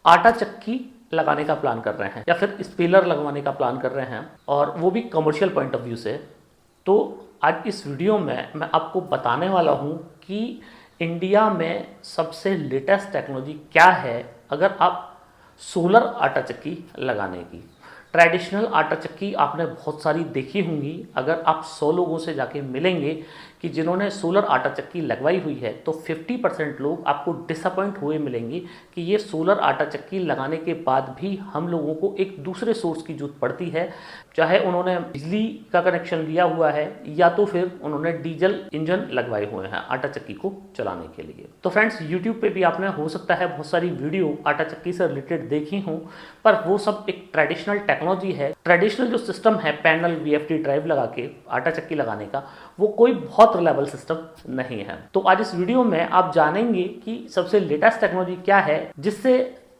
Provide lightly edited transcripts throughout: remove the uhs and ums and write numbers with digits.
आटा चक्की लगाने का प्लान कर रहे हैं या फिर स्पेलर लगवाने का प्लान कर रहे हैं, और वो भी कमर्शियल पॉइंट ऑफ व्यू से, तो आज इस वीडियो में मैं आपको बताने वाला हूँ कि इंडिया में सबसे लेटेस्ट टेक्नोलॉजी क्या है अगर आप सोलर आटा चक्की लगाने की। ट्रेडिशनल आटा चक्की आपने बहुत सारी देखी होंगी। अगर आप 100 लोगों से जाके मिलेंगे कि जिन्होंने सोलर आटा चक्की लगवाई हुई है, तो 50% लोग आपको डिसअपॉइंट हुए मिलेंगे कि ये सोलर आटा चक्की लगाने के बाद भी हम लोगों को एक दूसरे सोर्स की जरूरत पड़ती है, चाहे उन्होंने बिजली का कनेक्शन लिया हुआ है या तो फिर उन्होंने डीजल इंजन लगवाए हुए हैं आटा चक्की को चलाने के लिए। तो फ्रेंड्स, यूट्यूब पे भी आपने हो सकता है बहुत सारी वीडियो आटा चक्की से रिलेटेड देखी हों, पर वो सब एक ट्रेडिशनल टेक्नोलॉजी है। ट्रेडिशनल जो सिस्टम है पैनल वीएफडी ड्राइव लगा के आटा चक्की लगाने का, वो कोई बहुत रिलायबल सिस्टम नहीं है। तो आज इस वीडियो में आप जानेंगे कि सबसे लेटेस्ट टेक्नोलॉजी क्या है जिससे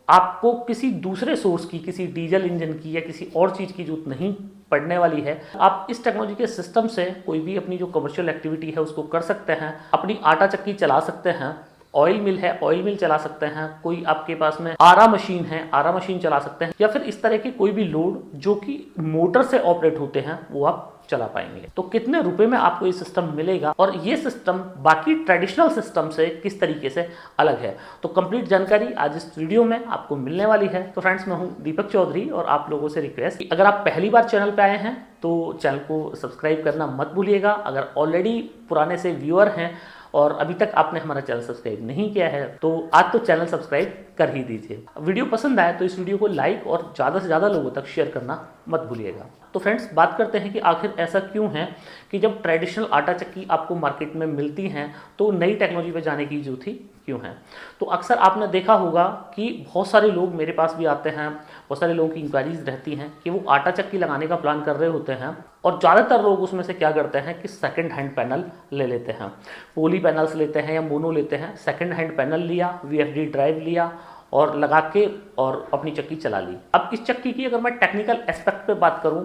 आपको किसी दूसरे सोर्स की, किसी डीजल इंजन की या किसी और चीज की जरूरत नहीं पड़ने वाली है। आप इस टेक्नोलॉजी के सिस्टम से कोई भी अपनी जो कमर्शियल एक्टिविटी है उसको कर सकते हैं, अपनी आटा चक्की चला सकते हैं, ऑयल मिल है ऑयल मिल चला सकते हैं, कोई आपके पास में आरा मशीन है आरा मशीन चला सकते हैं, या फिर इस तरह के कोई भी लोड जो कि मोटर से ऑपरेट होते हैं वो आप चला पाएंगे। तो कितने रुपए में आपको ये सिस्टम मिलेगा और ये सिस्टम बाकी ट्रेडिशनल सिस्टम से किस तरीके से अलग है, तो कंप्लीट जानकारी आज इस वीडियो में आपको मिलने वाली है। तो फ्रेंड्स, मैं हूं दीपक चौधरी और आप लोगों से रिक्वेस्ट कि अगर आप पहली बार चैनल पे आए हैं तो चैनल को सब्सक्राइब करना मत भूलिएगा। अगर ऑलरेडी पुराने से व्यूअर हैं और अभी तक आपने हमारा चैनल सब्सक्राइब नहीं किया है तो आज तो चैनल सब्सक्राइब कर ही दीजिए। वीडियो पसंद आए तो इस वीडियो को लाइक और ज़्यादा से ज़्यादा लोगों तक शेयर करना मत भूलिएगा। तो फ्रेंड्स, बात करते हैं कि आखिर ऐसा क्यों है कि जब ट्रेडिशनल आटा चक्की आपको मार्केट में मिलती हैं तो नई टेक्नोलॉजी पे जाने की जरूरत ही क्यों है। तो अक्सर आपने देखा होगा कि बहुत सारे लोग मेरे पास भी आते हैं, बहुत सारे लोगों की इंक्वायरीज रहती हैं कि वो आटा चक्की लगाने का प्लान कर रहे होते हैं, और ज़्यादातर लोग उसमें से क्या करते हैं कि सेकंड हैंड पैनल ले लेते हैं, पोली पैनल्स लेते हैं या मोनो लेते हैं। सेकंड हैंड पैनल लिया, वीएफडी ड्राइव लिया और लगा के और अपनी चक्की चला ली। अब इस चक्की की अगर मैं टेक्निकल एस्पेक्ट पे बात करूं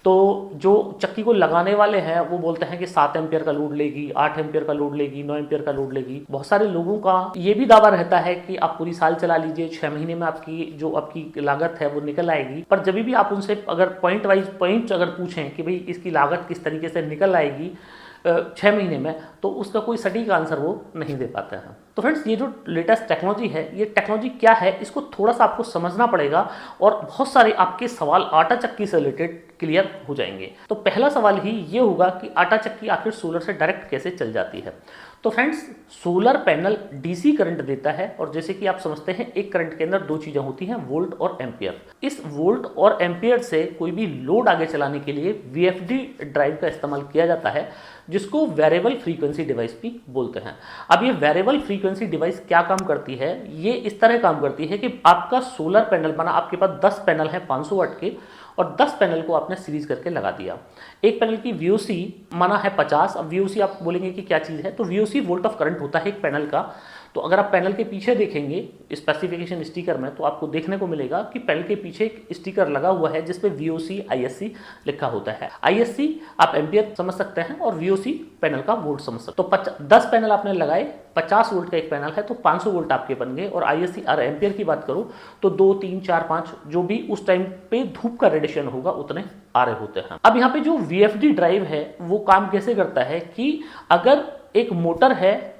तो जो चक्की को लगाने वाले हैं वो बोलते हैं कि 7 एम्पियर का लोड लेगी, 8 एम्पियर का लोड लेगी, 9 एम्पियर का लोड लेगी। बहुत सारे लोगों का ये भी दावा रहता है कि आप पूरी साल चला लीजिए, 6 महीने में आपकी लागत है वो निकल आएगी। पर जब भी आप उनसे अगर पॉइंट वाइज पॉइंट अगर पूछें कि भाई इसकी लागत किस तरीके से निकल आएगी 6 महीने में, तो उसका कोई सटीक आंसर वो नहीं दे पाते हैं। तो फ्रेंड्स, ये जो लेटेस्ट टेक्नोलॉजी है, ये टेक्नोलॉजी क्या है इसको थोड़ा सा आपको समझना पड़ेगा और बहुत सारे आपके सवाल आटा चक्की से रिलेटेड क्लियर हो जाएंगे। तो पहला सवाल ही ये होगा कि आटा चक्की आखिर सोलर से डायरेक्ट कैसे चल जाती है। तो friends, solar panel DC current देता है और जैसे कि आप समझते हैं एक करंट के अंदर दो चीजें होती हैं, वोल्ट और एम्पियर। इस वोल्ट और एम्पियर से कोई भी लोड आगे चलाने के लिए वीएफडी ड्राइव का इस्तेमाल किया जाता है, जिसको वेरिएबल फ्रीक्वेंसी डिवाइस भी बोलते हैं। अब ये वेरिएबल फ्रीक्वेंसी डिवाइस क्या काम करती है, ये इस तरह काम करती है कि आपका सोलर पैनल बना, आपके पास 10 पैनल है 500 वाट के, और 10 पैनल को आपने सीरीज करके लगा दिया। एक पैनल की VOC माना है 50। अब VOC आप बोलेंगे कि क्या चीज़ है, तो VOC वोल्ट ऑफ करंट होता है एक पैनल का। तो अगर आप पैनल के पीछे देखेंगे स्पेसिफिकेशन स्टिकर में, तो आपको देखने को मिलेगा कि पैनल के पीछे एक स्टिकर लगा हुआ है जिसपे VOC ISC लिखा होता है। ISC आप एम्पियर समझ सकते हैं और VOC पैनल का वोल्ट समझ सकते हैं। तो 10 पैनल आपने लगाए, 50 वोल्ट का एक पैनल है तो 500 वोल्ट आपके बन गए। और ISC और एम्पियर की बात करूं तो 2, 3, 4, 5 जो भी उस टाइम पे धूप का रेडिएशन होगा उतने आ रहे होते हैं। अब यहाँ पे जो VFD ड्राइव है वो काम कैसे करता है कि अगर एक मोटर है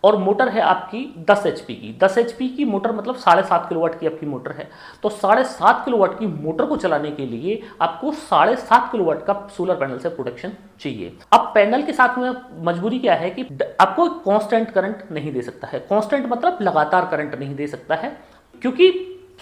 और मोटर है आपकी 10 HP की, 10 HP की मोटर मतलब 7.5 किलोवाट की आपकी मोटर है, तो 7.5 किलोवाट की मोटर को चलाने के लिए आपको 7.5 किलोवाट का सोलर पैनल से प्रोटेक्शन चाहिए। अब पैनल के साथ में मजबूरी क्या है कि आपको कांस्टेंट करंट नहीं दे सकता है। कांस्टेंट मतलब लगातार करंट नहीं दे सकता है, क्योंकि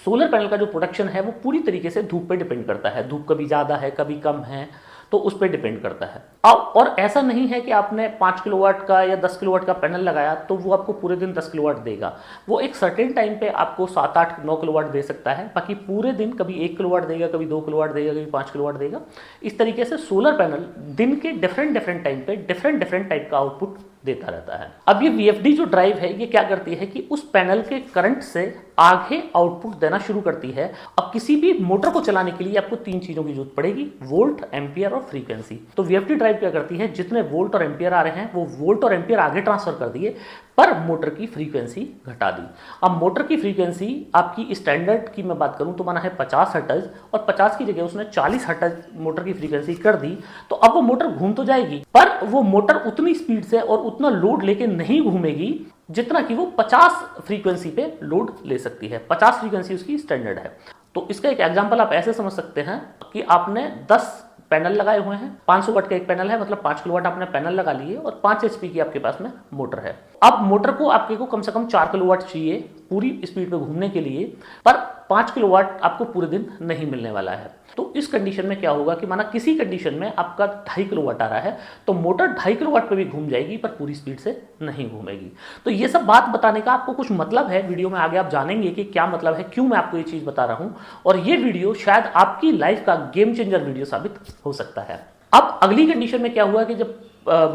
सोलर पैनल का जो प्रोडक्शन है वो पूरी तरीके से धूप पे डिपेंड करता है। धूप कभी ज़्यादा है कभी कम है, तो उस पर डिपेंड करता है। और ऐसा नहीं है कि आपने 5 किलोवाट का या 10 किलोवाट का पैनल लगाया तो वो आपको पूरे दिन 10 किलोवाट देगा। वो एक सर्टेन टाइम पे आपको 7, 8, 9 किलोवाट दे सकता है, बाकी पूरे दिन कभी 1 किलोवाट देगा, कभी 2 किलोवाट देगा, कभी 5 किलोवाट देगा। इस तरीके से सोलर पैनल दिन के डिफरेंट टाइम पे डिफरेंट टाइप का आउटपुट देता रहता है। अब ये VFD जो ड्राइव है ये क्या करती है कि उस पैनल के करंट से आगे आउटपुट देना शुरू करती है। अब किसी भी मोटर को चलाने के लिए आपको 3 चीजों की जरूरत पड़ेगी, वोल्ट, एम्पियर और फ्रीक्वेंसी। तो VFD ड्राइव क्या करती है, जितने वोल्ट और एम्पियर आ रहे हैं वो वोल्ट और एम्पियर आगे ट्रांसफर कर दिए, पर मोटर की फ्रीक्वेंसी घटा दी। अब मोटर की फ्रीक्वेंसी आपकी स्टैंडर्ड की मैं बात करूं तो माना है 50 हर्ट्ज, और 50 की जगह उसने 40 हर्ट्ज मोटर की फ्रीक्वेंसी कर दी, तो अब वो मोटर घूम तो जाएगी, पर वो मोटर उतनी स्पीड से और उतना लोड लेके नहीं घूमेगी जितना कि वो 50 फ्रीक्वेंसी पे लोड ले सकती है। 50 फ्रीक्वेंसी उसकी स्टैंडर्ड है। तो इसका एक एग्जांपल आप ऐसे समझ सकते हैं कि आपने 10 पैनल लगाए हुए हैं, 500 वाट का एक पैनल है, मतलब 5 किलोवाट आपने पैनल लगा लिए और 5 HP की आपके पास में मोटर है। अब मोटर को आपके को कम से कम 4 किलोवाट चाहिए पूरी स्पीड पे घूमने के लिए, पर 5 किलोवाट आपको पूरे दिन नहीं मिलने वाला है। तो इस कंडीशन में क्या होगा कि माना किसी कंडीशन में आपका 2.5 किलोवाट आ रहा है, तो मोटर 2.5 किलोवाट पे भी घूम जाएगी पर पूरी स्पीड से नहीं घूमेगी। तो ये सब बात बताने का आपको कुछ मतलब है, वीडियो में आगे आप जानेंगे कि क्या मतलब है, क्यों मैं आपको ये चीज बता रहा हूं, और ये वीडियो शायद आपकी लाइफ का गेम चेंजर वीडियो साबित हो सकता है। अब अगली कंडीशन में क्या हुआ कि जब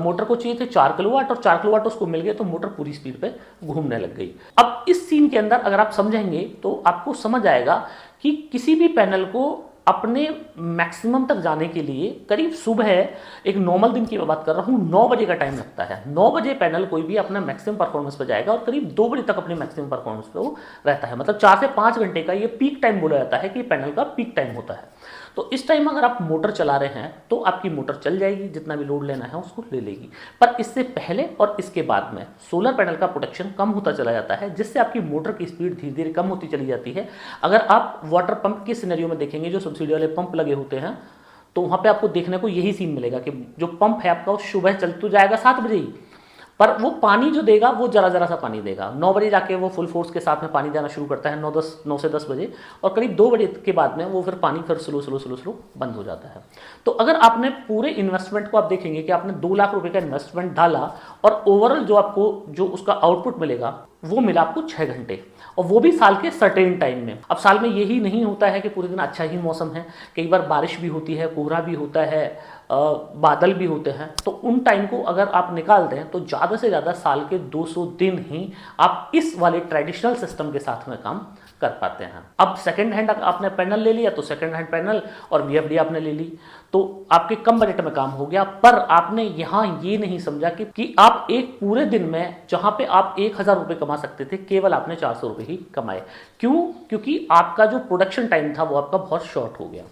मोटर को चाहिए थे 4 किलोवाट और 4 किलोवाट उसको मिल गए, तो मोटर पूरी स्पीड पे घूमने लग गई। अब इस सीन के अंदर अगर आप समझेंगे तो आपको समझ आएगा कि किसी भी पैनल को अपने मैक्सिमम तक जाने के लिए करीब सुबह, एक नॉर्मल दिन की मैं बात कर रहा हूँ, 9 बजे का टाइम लगता है। 9 बजे पैनल कोई भी अपना मैक्सिमम परफॉर्मेंस पे जाएगा और करीब 2 बजे तक अपने मैक्सिमम परफॉर्मेंस पे वो रहता है। मतलब 4 से 5 घंटे का ये पीक टाइम बोला जाता है कि पैनल का पीक टाइम होता है। तो इस टाइम अगर आप मोटर चला रहे हैं तो आपकी मोटर चल जाएगी, जितना भी लोड लेना है उसको ले लेगी। पर इससे पहले और इसके बाद में सोलर पैनल का प्रोटेक्शन कम होता चला जाता है, जिससे आपकी मोटर की स्पीड धीरे धीरे कम होती चली जाती है। अगर आप वाटर पंप के सिनेरियो में देखेंगे, जो सब्सिडी वाले पंप लगे होते हैं, तो वहां पे आपको देखने को यही सीन मिलेगा कि जो पंप है आपका सुबह चल तो जाएगा 7 बजे ही, पर वो पानी जो देगा वो जरा जरा सा पानी देगा। 9 बजे जाके वो फुल फोर्स के साथ में पानी देना शुरू करता है, 9 से 10 बजे, और करीब 2 बजे के बाद में वो फिर पानी फिर स्लो बंद हो जाता है। तो अगर आपने पूरे इन्वेस्टमेंट को आप देखेंगे कि आपने 2 लाख रुपए का इन्वेस्टमेंट डाला और ओवरऑल जो आपको जो उसका आउटपुट मिलेगा वो मिला आपको 6 घंटे, और वो भी साल के सर्टेन टाइम में। अब साल में यही नहीं होता है कि पूरे दिन अच्छा ही मौसम है, कई बार बारिश भी होती है, कोहरा भी होता है, बादल भी होते हैं। तो उन टाइम को अगर आप निकाल दें तो ज़्यादा से ज़्यादा साल के 200 दिन ही आप इस वाले ट्रेडिशनल सिस्टम के साथ में काम कर पाते हैं। अब सेकंड हैंड आपने पैनल ले लिया, तो सेकंड हैंड पैनल और VFD आपने ले ली, तो आपके कम बजट में काम हो गया। पर आपने यहाँ ये नहीं समझा कि आप एक पूरे दिन में जहाँ पे आप 1000 रुपये कमा सकते थे, केवल आपने 400 रुपये ही कमाए। क्यों? क्योंकि आपका जो प्रोडक्शन टाइम था वो आपका बहुत शॉर्ट हो गया।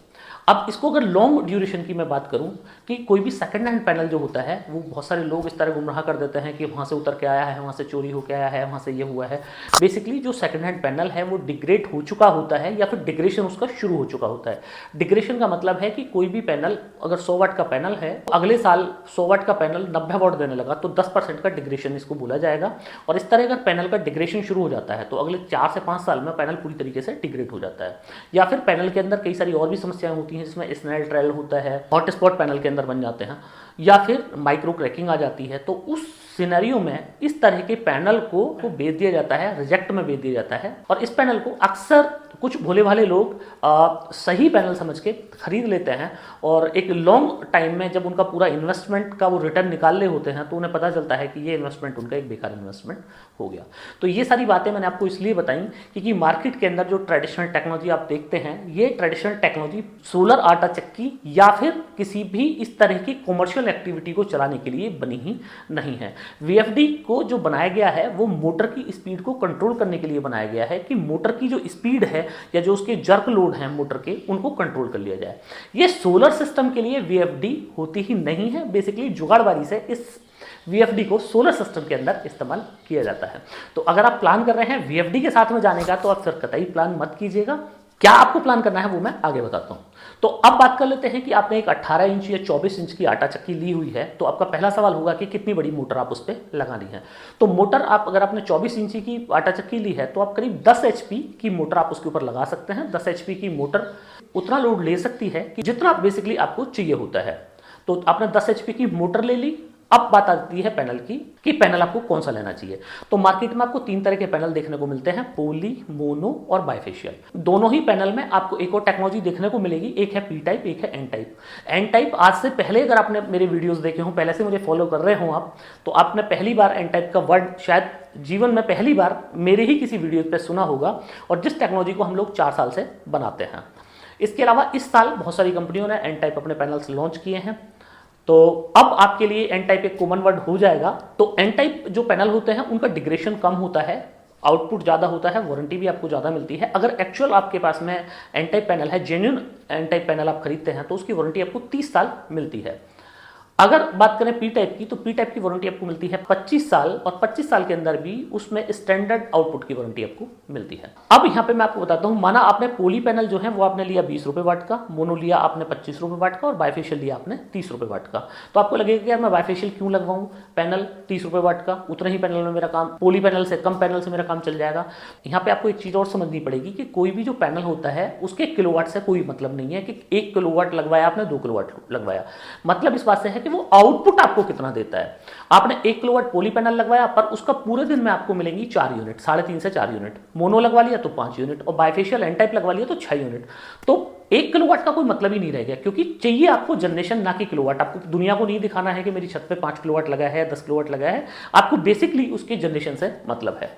अब इसको अगर लॉन्ग ड्यूरेशन की मैं बात करूं कि कोई भी सेकंड हैंड पैनल जो होता है, वो बहुत सारे लोग इस तरह गुमराह कर देते हैं कि वहाँ से उतर के आया है, वहाँ से चोरी होकर आया है, वहाँ से ये हुआ है। बेसिकली जो सेकंड हैंड पैनल है वो डिग्रेड हो चुका होता है, या फिर डिग्रेशन उसका शुरू हो चुका होता है। डिग्रेशन का मतलब है कि कोई भी पैनल अगर 100 वाट का पैनल है, अगले साल 100 वाट का पैनल 90 वाट देने लगा, तो 10% का डिग्रेशन इसको बोला जाएगा। और इस तरह अगर पैनल का डिग्रेशन शुरू हो जाता है तो अगले 4 से 5 साल में पैनल पूरी तरीके से डिग्रेड हो जाता है। या फिर पैनल के अंदर कई सारी और भी समस्याएं होती हैं, जिसमें स्नेल ट्रेल होता है, हॉट स्पॉट पैनल के अंदर बन जाते हैं, या फिर माइक्रो क्रैकिंग आ जाती है। तो उस सिनेरियो में इस तरह के पैनल को बेच दिया जाता है, रिजेक्ट में बेच दिया जाता है। और इस पैनल को अक्सर कुछ भोले भाले लोग सही पैनल समझ के खरीद लेते हैं, और एक लॉन्ग टाइम में जब उनका पूरा इन्वेस्टमेंट का वो रिटर्न निकाल ले होते हैं तो उन्हें पता चलता है कि ये इन्वेस्टमेंट उनका एक बेकार इन्वेस्टमेंट हो गया। तो ये सारी बातें मैंने आपको इसलिए बताई क्योंकि मार्केट के अंदर जो ट्रेडिशनल टेक्नोलॉजी आप देखते हैं, ये ट्रेडिशनल टेक्नोलॉजी सोलर आटा चक्की या फिर किसी भी इस तरह की कॉमर्शियल एक्टिविटी को चलाने के लिए बनी ही नहीं है। VFD को जो बनाया गया है वो मोटर की स्पीड को कंट्रोल करने के लिए बनाया गया है कि मोटर की जो स्पीड है या जो उसके जर्क लोड हैं मोटर के, उनको कंट्रोल कर लिया जाए। ये सोलर सिस्टम के लिए VFD होती ही नहीं है। बेसिकली जुगाड़बाजी से इस VFD को सोलर सिस्टम के अंदर इस्तेमाल किया जाता है। तो अगर आप प्लान कर रहे हैं VFD के साथ में जाने का, तो आप फिर कतई प्लान मत कीजिएगा। क्या आपको प्लान करना है वो मैं आगे बताता हूं। तो अब बात कर लेते हैं कि आपने एक 18 इंच या 24 इंच की आटा चक्की ली हुई है, तो आपका पहला सवाल होगा कि कितनी बड़ी मोटर आप उस पर लगानी है। तो मोटर आप अगर आपने 24 इंच की आटा चक्की ली है तो आप करीब 10 HP की मोटर आप उसके ऊपर लगा सकते हैं। 10 HP की मोटर उतना लोड ले सकती है कि जितना बेसिकली आपको चाहिए होता है। तो आपने 10 HP की मोटर ले ली, अब बात आती है पैनल की कि पैनल आपको कौन सा लेना चाहिए। तो मार्केट में आपको 3 तरह के पैनल देखने को मिलते हैं, पॉली, मोनो और बाइफेशियल। दोनों ही पैनल में आपको एक और टेक्नोलॉजी देखने को मिलेगी, एक है पी टाइप, एक है एन टाइप। एन टाइप आज से पहले अगर आपने मेरे वीडियोस देखे हो, पहले से मुझे फॉलो कर रहे हो आप, तो आपने पहली बार एन टाइप का वर्ड शायद जीवन में पहली बार मेरे ही किसी वीडियो पे सुना होगा, और जिस टेक्नोलॉजी को हम लोग 4 साल से बनाते हैं। इसके अलावा इस साल बहुत सारी कंपनियों ने एन टाइप अपने पैनल्स लॉन्च किए हैं, तो अब आपके लिए एन टाइप एक कॉमन वर्ड हो जाएगा। तो एन टाइप जो पैनल होते हैं उनका डिग्रेडेशन कम होता है, आउटपुट ज़्यादा होता है, वारंटी भी आपको ज़्यादा मिलती है। अगर एक्चुअल आपके पास में एन टाइप पैनल है, जेन्युइन एन टाइप पैनल आप खरीदते हैं, तो उसकी वारंटी आपको 30 साल मिलती है। अगर बात करें पी टाइप की, तो पी टाइप की वारंटी आपको मिलती है 25 साल, और 25 साल के अंदर भी उसमें स्टैंडर्ड आउटपुट की वारंटी आपको मिलती है। अब यहाँ पे मैं आपको बताता हूँ, माना आपने पोली पैनल जो है वो आपने लिया 20 रुपये वाट का, मोनो लिया आपने 25 रुपये वाट का, और बाइफेशियल लिया आपने 30 रुपये वाट का। तो आपको लगेगा कि यार मैं बाइफेशियल क्यों लगवाऊँ, पैनल 30 रुपये वाट का, उतना ही पैनल में मेरा काम, पोली पैनल से कम पैनल से मेरा काम चल जाएगा। यहाँ पे आपको एक चीज़ और समझनी पड़ेगी कि कोई भी जो पैनल होता है उसके किलोवाट से कोई मतलब नहीं है कि 1 किलोवाट लगवाया आपने, 2 किलोवाट लगवाया। मतलब इस बात से है कि वो आउटपुट आपको कितना देता है। आपने 1 किलोवाट पॉली पैनल लगवाया, पर उसका पूरे दिन में आपको मिलेंगी 4 यूनिट, 3.5 से 4 यूनिट। मोनो लगवा लिया तो 5 यूनिट, और बाइफेशियल एन टाइप लगवा लिया तो 6 यूनिट। तो 1 किलोवाट का कोई मतलब ही नहीं रह गया, क्योंकि चाहिए आपको जनरेशन, ना कि किलोवाट। आपको दुनिया को नहीं दिखाना है कि मेरी छत पे 5 किलोवाट लगा है, 10 किलोवाट लगा है, आपको बेसिकली उसके जनरेशन से मतलब है।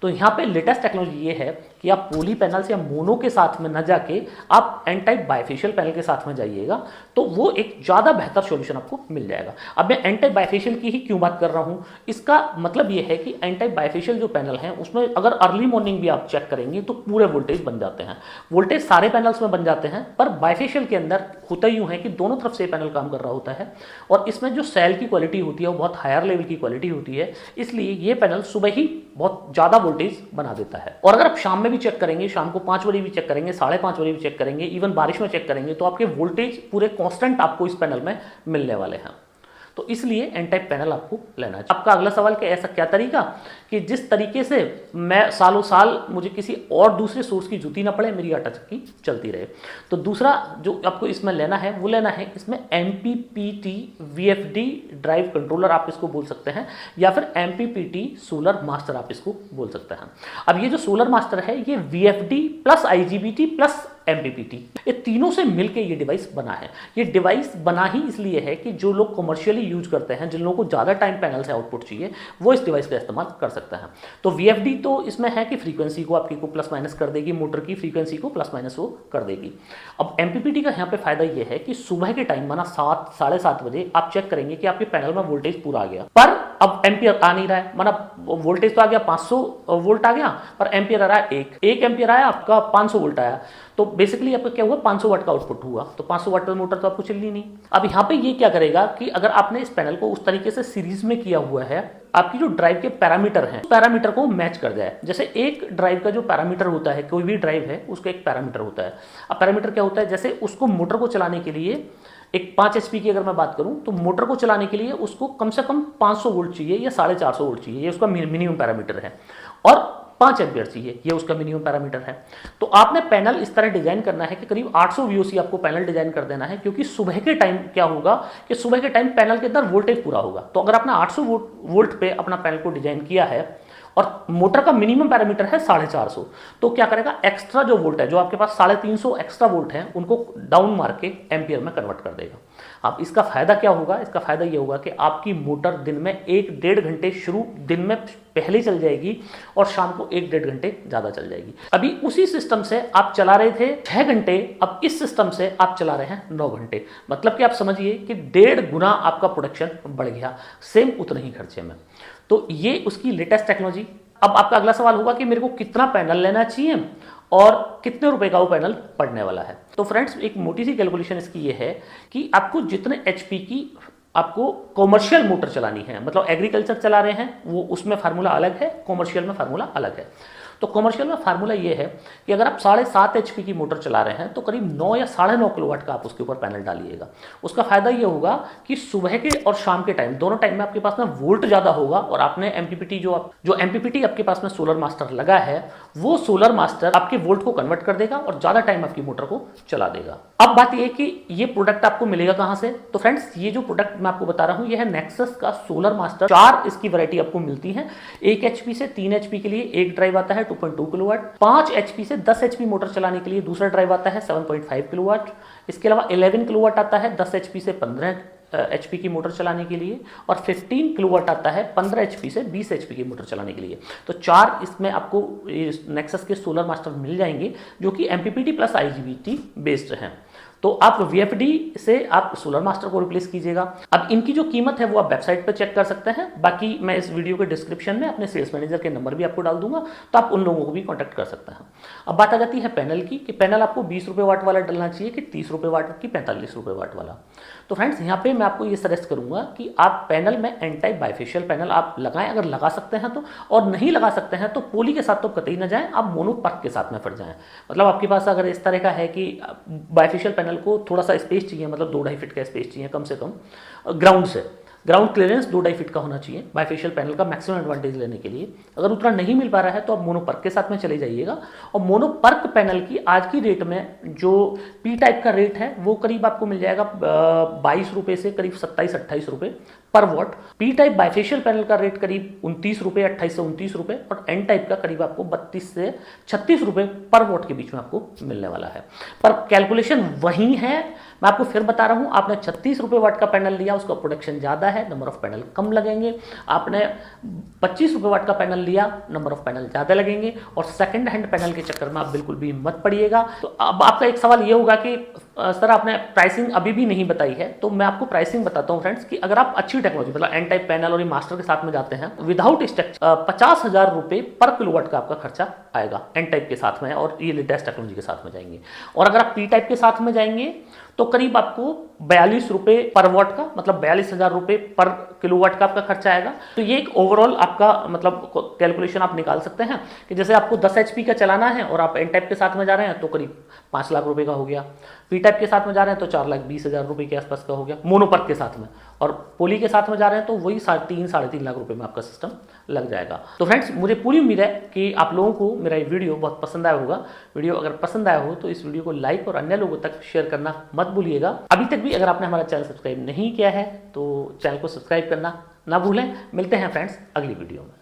तो यहाँ पे लेटेस्ट टेक्नोलॉजी ये है कि आप पॉली पैनल्स या मोनो के साथ में न जाके आप एन टाइप बाइफेशियल पैनल के साथ में जाइएगा, तो वो एक ज़्यादा बेहतर सॉल्यूशन आपको मिल जाएगा। अब मैं एन टाइप बाइफेशियल की ही क्यों बात कर रहा हूँ, इसका मतलब ये है कि एन टाइप बाइफेशियल जो पैनल है उसमें अगर अर्ली मॉर्निंग भी आप चेक करेंगे तो पूरे वोल्टेज बन जाते हैं। वोल्टेज सारे पैनल्स में बन जाते हैं, पर बाइफेशियल के अंदर होता यूँ है कि दोनों तरफ से पैनल काम कर रहा होता है, और इसमें जो सेल की क्वालिटी होती है वो बहुत हायर लेवल की क्वालिटी होती है, इसलिए ये पैनल सुबह ही बहुत ज़्यादा वोल्टेज बना देता है। और अगर आप शाम में भी चेक करेंगे, शाम को 5 बजे भी चेक करेंगे, 5:30 बजे भी चेक करेंगे, इवन बारिश में चेक करेंगे, तो आपके वोल्टेज पूरे कांस्टेंट आपको इस पैनल में मिलने वाले हैं। तो इसलिए एन टाइप पैनल आपको लेना है। आपका अगला सवाल कि ऐसा क्या तरीका, कि जिस तरीके से मैं सालों साल मुझे किसी और दूसरे सोर्स की जरूरत ना पड़े, मेरी आटा चक्की चलती रहे। तो दूसरा जो आपको इसमें लेना है वो लेना है इसमें MPPT VFD ड्राइव कंट्रोलर, आप इसको बोल सकते हैं, या फिर MPPT सोलर मास्टर आप इसको बोल सकते हैं। अब ये जो सोलर मास्टर है ये VFD plus IGBT plus MPPT, ये तीनों से मिलकर ये डिवाइस बना है। ये डिवाइस बना ही इसलिए है कि जो लोग कमर्शियली यूज करते हैं, जिन लोगों को ज़्यादा टाइम पैनल से आउटपुट चाहिए, वो इस डिवाइस का इस्तेमाल कर सकते हैं। तो VFD तो इसमें है कि फ्रीक्वेंसी को आपकी को प्लस माइनस कर देगी, मोटर की फ्रीक्वेंसी को प्लस माइनस वो कर देगी। अब MPPT का यहाँ पे फायदा ये है कि सुबह के टाइम माना 7, 7:30 बजे आप चेक करेंगे कि आपके पैनल में वोल्टेज पूरा आ गया, पर अब एम्पियर आ नहीं रहा है, माना वोल्टेज तो आ गया 500 वोल्ट आ गया, पर एम्पियर आ रहा है 1 एम्पियर आया, आपका 500 वोल्ट आया। तो बेसिकली आपका क्या हुआ, 500 वाट का आउटपुट हुआ, तो 500 वाट पर मोटर तो आपको चलनी नहीं। अब यहाँ पे ये क्या करेगा कि अगर आपने इस पैनल को उस तरीके से सीरीज में किया हुआ है, आपकी जो ड्राइव के पैरामीटर हैं, पैरामीटर को मैच कर जाए। जैसे एक ड्राइव का जो पैरामीटर होता है, कोई भी ड्राइव है उसका एक पैरामीटर होता है। अब पैरामीटर क्या होता है, जैसे उसको मोटर को चलाने के लिए एक 5 HP की अगर मैं बात करूं, तो मोटर को चलाने के लिए उसको कम से कम 500 वोल्ट चाहिए या 450 वोल्ट चाहिए, ये उसका मिनिमम पैरामीटर है, और 5 एम्पियर चाहिए, ये उसका मिनिमम पैरामीटर है। तो आपने पैनल इस तरह डिजाइन करना है कि करीब 800 VOC आपको पैनल डिजाइन कर देना है, क्योंकि सुबह के टाइम क्या होगा कि सुबह के टाइम पैनल के अंदर वोल्टेज पूरा होगा। तो अगर आपने 800 वोल्ट पे अपना पैनल को डिजाइन किया है और मोटर का मिनिमम पैरामीटर है 450, तो क्या करेगा, एक्स्ट्रा जो वोल्ट है, जो आपके पास 350 एक्स्ट्रा वोल्ट है, उनको डाउन मार के एम्पियर में कन्वर्ट कर देगा। अब इसका फायदा क्या होगा, इसका फायदा ये होगा कि आपकी मोटर दिन में 1-1.5 घंटे शुरू दिन में पहले चल जाएगी और शाम को 1-1.5 घंटे ज्यादा चल जाएगी। अभी उसी सिस्टम से आप चला रहे थे 6 घंटे, अब इस सिस्टम से आप चला रहे हैं 9 घंटे। मतलब कि आप समझिए कि 1.5 गुना आपका प्रोडक्शन बढ़ गया, सेम उतने ही खर्चे में। तो ये उसकी लेटेस्ट टेक्नोलॉजी। अब आपका अगला सवाल होगा कि मेरे को कितना पैनल लेना चाहिए और कितने रुपए का वो पैनल पड़ने वाला है। तो फ्रेंड्स, एक मोटी सी कैलकुलेशन इसकी ये है कि आपको जितने HP की आपको कॉमर्शियल मोटर चलानी है, मतलब एग्रीकल्चर चला रहे हैं वो उसमें फार्मूला अलग है, कॉमर्शियल में फार्मूला अलग है। तो कमर्शियल में फार्मूला ये है कि अगर आप 7.5 HP की मोटर चला रहे हैं तो करीब 9 या 9.5 किलोवाट का आप उसके ऊपर पैनल डालिएगा। उसका फायदा ये होगा कि सुबह के और शाम के टाइम दोनों टाइम में आपके पास में वोल्ट ज़्यादा होगा और आपने एमपीपीटी जो एमपीपीटी आपके पास में सोलर मास्टर लगा है वो सोलर मास्टर आपके वोल्ट को कन्वर्ट कर देगा और ज़्यादा टाइम आपकी मोटर को चला देगा। अब बात यह कि ये प्रोडक्ट आपको मिलेगा कहां से? तो फ्रेंड्स ये जो प्रोडक्ट मैं आपको बता रहा हूं ये है नेक्सस का सोलर मास्टर। 4 इसकी वैरायटी आपको मिलती है। 1 HP से 3 HP के लिए एक ड्राइव आता है 2.2 किलोवाट। 5 HP से 10 HP मोटर चलाने के लिए दूसरा ड्राइव आता है 7.5 किलोवाट। इसके अलावा 11 किलोवाट आता है 10 HP से 15 HP की मोटर चलाने के लिए और 15 किलोवाट आता है 15 HP से 20 HP की मोटर चलाने के लिए। तो 4 इसमें आपको नेक्सस के सोलर मास्टर मिल जाएंगे जो कि MPPT प्लस IGBT बेस्ड हैं। तो आप VFD से आप सोलर मास्टर को रिप्लेस कीजिएगा। अब इनकी जो कीमत है वो आप वेबसाइट पर चेक कर सकते हैं। बाकी मैं इस वीडियो के डिस्क्रिप्शन में अपने सेल्स मैनेजर के नंबर भी आपको डाल दूंगा, तो आप उन लोगों को भी कॉन्टैक्ट कर सकते हैं। अब बात आ जाती है पैनल की कि पैनल आपको 20 रुपये वाट वाला डलना चाहिए कि 30 रुपये वाट की 45 रुपये वाट वाला। तो फ्रेंड्स यहाँ पे मैं आपको ये सजेस्ट करूंगा कि आप पैनल में एन टाइप बाइफेशियल पैनल आप लगाएं, अगर लगा सकते हैं तो, और नहीं लगा सकते हैं तो पोली के साथ तो कतई ना जाएं, आप मोनोपर्क के साथ में फट जाएं। मतलब आपके पास अगर इस तरह का है कि बाइफेशियल पैनल को थोड़ा सा स्पेस चाहिए, मतलब 2-2.5 फीट का स्पेस चाहिए कम से कम ग्राउंड से, ग्राउंड क्लियरेंस 2-2.5 फीट का होना चाहिए बाइफेशियल पैनल का मैक्सिमम एडवांटेज लेने के लिए। अगर उतना नहीं मिल पा रहा है तो आप मोनोपर्क के साथ में चले जाइएगा। और मोनोपर्क पैनल की आज की रेट में जो पी टाइप का रेट है वो करीब आपको मिल जाएगा 22 रुपये से करीब 27-28 रुपये पर what. P type bifacial panel का रेट करीब 29 रुपये, 28 से 29 रुपये, और एन टाइप का करीब आपको 32 से 36 रुपये पर वॉट के बीच में आपको मिलने वाला है। पर कैलकुलेशन वही है, मैं आपको फिर बता रहा हूं, आपने 36 रुपये वाट का पैनल लिया, उसका प्रोडक्शन ज़्यादा है, नंबर ऑफ पैनल कम लगेंगे। आपने 25 रुपये वाट का पैनल लिया, नंबर ऑफ पैनल ज़्यादा लगेंगे। और सेकंड हैंड पैनल के चक्कर में आप बिल्कुल भी मत पड़िएगा। तो अब आपका एक सवाल ये होगा कि सर आपने प्राइसिंग अभी भी नहीं बताई है, तो मैं आपको प्राइसिंग बताता हूँ फ्रेंड्स कि अगर आप अच्छी टेक्नोलॉजी मतलब एन टाइप पैनल और ये मास्टर के साथ में जाते हैं विदाउट स्ट्रक्चर 50,000 रुपये पर किलोवाट का आपका खर्चा आएगा एन टाइप के साथ में, और ये लेटेस्ट टेक्नोलॉजी के साथ में जाएंगे। और अगर आप पी टाइप के साथ में जाएंगे तो करीब आपको 42 रुपये पर वॉट का, मतलब 42,000 रुपये पर किलोवाट का आपका खर्चा आएगा। तो ये एक ओवरऑल आपका मतलब कैलकुलेशन आप निकाल सकते हैं कि जैसे आपको 10 HP का चलाना है और आप एन टाइप के साथ में जा रहे हैं तो करीब 5 लाख रुपए का हो गया। पी टाइप के साथ में जा रहे हैं तो 4,20,000 रुपये के आसपास का हो गया मोनोपर्क के साथ में, और पोली के साथ में जा रहे हैं तो वही 3.5 लाख रुपए में आपका सिस्टम लग जाएगा। तो फ्रेंड्स मुझे पूरी उम्मीद है कि आप लोगों को मेरा ये वीडियो बहुत पसंद आया होगा। वीडियो अगर पसंद आया हो तो इस वीडियो को लाइक और अन्य लोगों तक शेयर करना मत भूलिएगा। अभी तक भी अगर आपने हमारा चैनल सब्सक्राइब नहीं किया है तो चैनल को सब्सक्राइब करना ना भूलें। मिलते हैं फ्रेंड्स अगली वीडियो में।